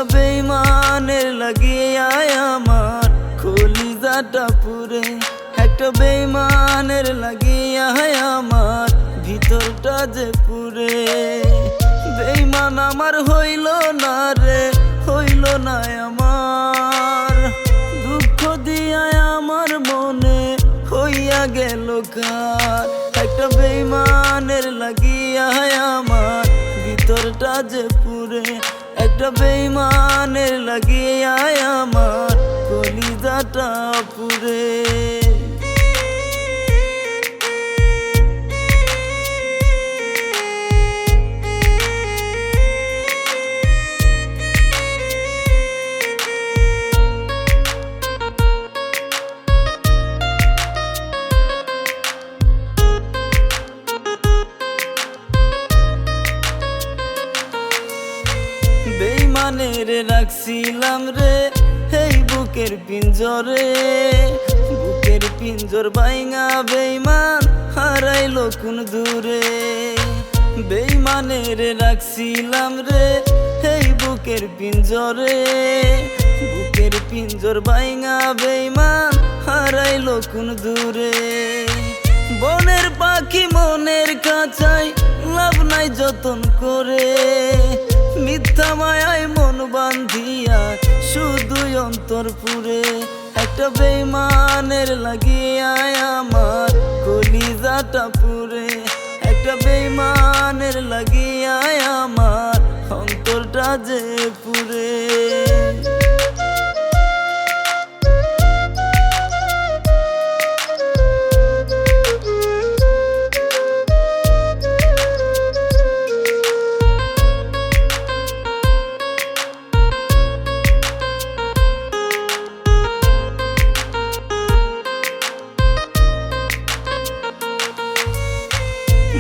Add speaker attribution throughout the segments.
Speaker 1: একটা বেইমানের লাগিয়া আমার কলিজাটা পুরে, একটা বেইমানের লাগিয়া আমার ভিতরটা যে পুরে। বেইমান আমার হইল না রে, হইল না আমার, দুঃখ দিয়া আমার মনে হইয়া গেল কার। একটা বেইমানের লাগিয়া আমার ভিতরটা যে পুরে, একটা বেইমানের লাগিয়া আমার কলিজাটা পুরে। বেইমানের রাখছিলাম রে এই বুকের পিঞ্জরে, বুকের পিঞ্জর বাইঙা বেইমান হারাইলো কোন দূরে। বেইমানের রাখছিলাম রে এই বুকের পিঞ্জরে, বুকের পিঞ্জর বাইঙা বেইমান হারাইলো কোন দূরে। বনের পাখি মনের কাছাই লাভ নাই যতন করে, মিথ্যা মায়ায় মন বান্ধিয়া শুধুই অন্তর পুরে। একটা বেইমানের লাগিয়া আমার কলিজাটা পুরে, একটা বেইমানের লাগিয়া আমার অন্তরটা যে পুরে।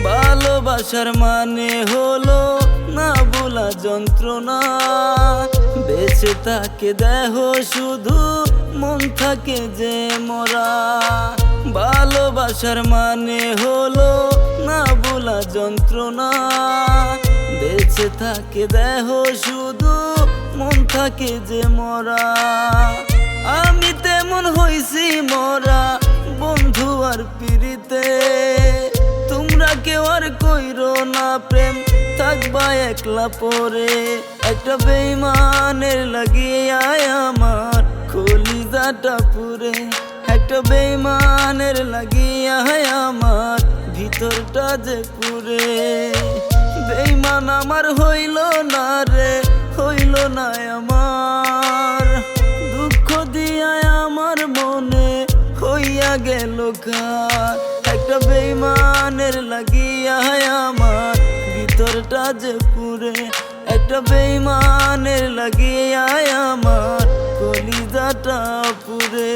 Speaker 1: ভালোবাসার মানে হলো না ভোলা যন্ত্রণা, বেঁচে থাকে দেহ শুধু মন থাকে যে মরা। ভালোবাসার মানে হলো না ভোলা যন্ত্রণা, বেঁচে থাকে দেহ শুধু মন থাকে যে মরা। আমি তেমন হইছি মরা বন্ধু আর পিরিতে, তোমরা কেউ আর কইরো না প্রেম থাকবা একলা পরে। একটা বেইমানের লাগিয়া আমার কলিজাটা পুরে, একটা বেইমানের লাগিয়া আমার ভিতরটা যে পুরে। বেইমান আমার হইল না রে, হইল না আমার, দুঃখ দিয়া আমার মনে হইয়া গেল কার। একটা বেইমানের লাগিয়া আমার ভিতরটা যে পুরে, একটা বেইমানের লাগিয়া আমার কলিজাটা পুরে।